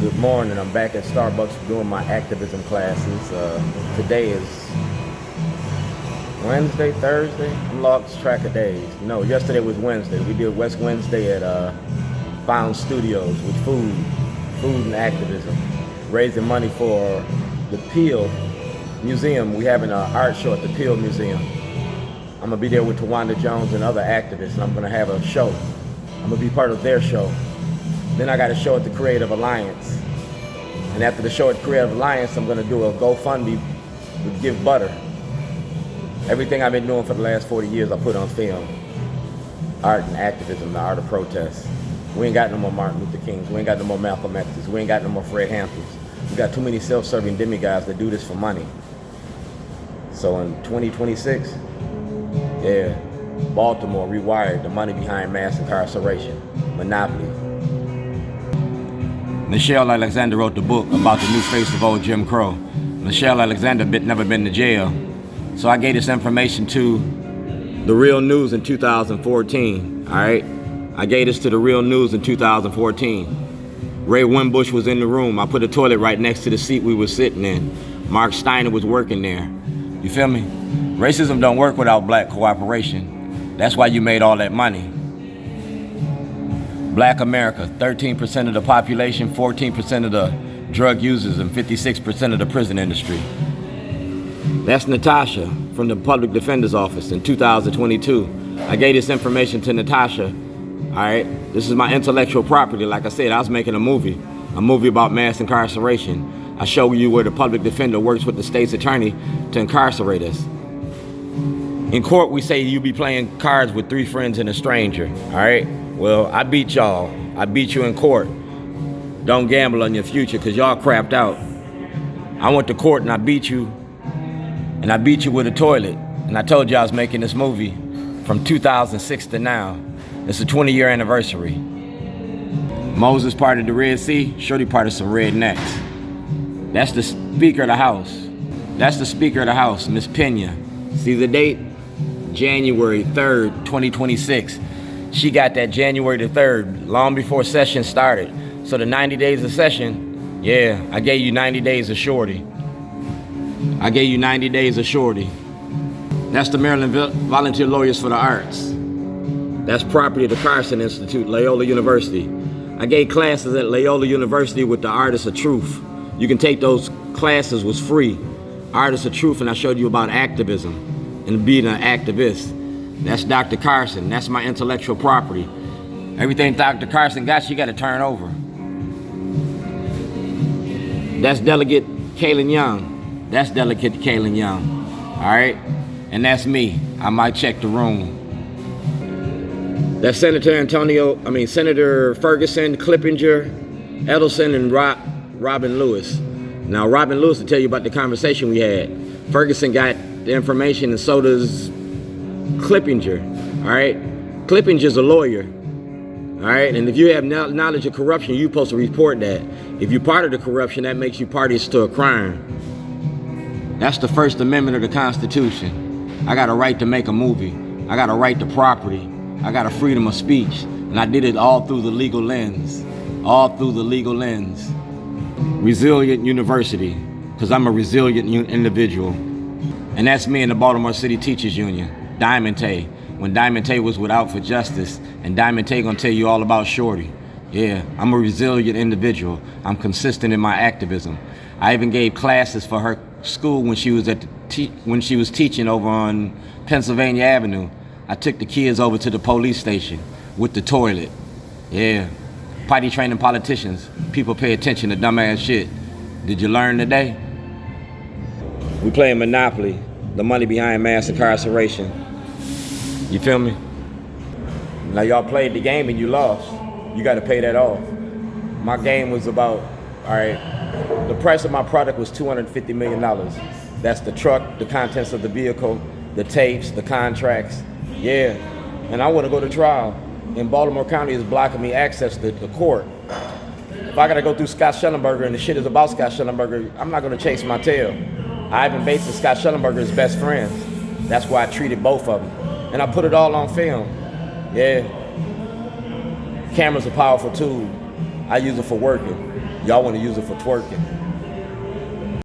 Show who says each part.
Speaker 1: Good morning. I'm back at Starbucks doing my activism classes. Today is Wednesday, Thursday? I'm lost track of days. No, yesterday was Wednesday. We did West Wednesday at Found Studios with food and activism, raising money for the Peel Museum. We having an art show at the Peel Museum. I'm gonna be there with Tawanda Jones and other activists, and I'm gonna have a show. I'm gonna be part of their show. Then I got a show at the Creative Alliance. And after the show at Creative Alliance, I'm gonna do a GoFundMe with Give Butter. Everything I've been doing for the last 40 years, I put on film. Art and activism, the art of protest. We ain't got no more Martin Luther Kings. We ain't got no more Malcolm X's. We ain't got no more Fred Hamptons. We got too many self-serving demigods that do this for money. So in 2026, yeah, Baltimore rewired the money behind mass incarceration, monopoly. Michelle Alexander wrote the book about the new face of old Jim Crow. Michelle Alexander never been to jail. So I gave this information to the Real News in 2014, all right? I gave this to the Real News in 2014. Ray Winbush was in the room. I put a toilet right next to the seat we were sitting in. Mark Steiner was working there. You feel me? Racism don't work without black cooperation. That's why you made all that money. Black America, 13% of the population, 14% of the drug users, and 56% of the prison industry. That's Natasha from the Public Defender's Office in 2022. I gave this information to Natasha, all right? This is my intellectual property. Like I said, I was making a movie about mass incarceration. I show you where the public defender works with the state's attorney to incarcerate us. In court, we say you be playing cards with 3 friends and a stranger, all right? Well, I beat y'all. I beat you in court. Don't gamble on your future because y'all crapped out. I went to court and I beat you. And I beat you with a toilet. And I told you I was making this movie from 2006 to now. It's a 20-year anniversary. Moses parted the Red Sea, Shorty parted some rednecks. That's the Speaker of the House. That's the Speaker of the House, Miss Pena. See the date? January 3rd, 2026. She got that January the 3rd, long before session started. So the 90 days of session, yeah, I gave you 90 days of Shorty. I gave you 90 days of Shorty. That's the Maryland Volunteer Lawyers for the Arts. That's property of the Karson Institute, Loyola University. I gave classes at Loyola University with the Artists of Truth. You can take those classes, was free. Artists of Truth, and I showed you about activism and being an activist. That's Dr. Karson. That's my intellectual property. Everything Dr. Karson got, you got to turn over. That's Delegate Kaylin Young. That's Delegate Kaylin Young. All right? And that's me. I might check the room. That's Senator Ferguson, Clippinger, Edelson, and Robin Lewis. Now, Robin Lewis will tell you about the conversation we had. Ferguson got the information, and so does Clippinger, all right? Clippinger's a lawyer, all right? And if you have knowledge of corruption, you're supposed to report that. If you're part of the corruption, that makes you parties to a crime. That's the First Amendment of the Constitution. I got a right to make a movie. I got a right to property. I got a freedom of speech. And I did it all through the legal lens. All through the legal lens. Resilient University, because I'm a resilient individual. And that's me in the Baltimore City Teachers Union. Diamond Tay, when Diamond Tay was without for justice, and Diamond Tay gonna tell you all about Shorty. Yeah, I'm a resilient individual. I'm consistent in my activism. I even gave classes for her school when she was teaching over on Pennsylvania Avenue. I took the kids over to the police station with the toilet. Yeah, potty training politicians. People pay attention to dumbass shit. Did you learn today? We playing Monopoly, the money behind mass incarceration. You feel me? Now y'all played the game and you lost. You got to pay that off. My game was about, all right, the price of my product was $250 million. That's the truck, the contents of the vehicle, the tapes, the contracts. Yeah, and I want to go to trial. And Baltimore County is blocking me access to the court. If I got to go through Scott Schellenberger and the shit is about Scott Schellenberger, I'm not going to chase my tail. Ivan Bates and Scott Schellenberger is best friends. That's why I treated both of them. And I put it all on film. Yeah. Camera's a powerful tool. I use it for working. Y'all want to use it for twerking.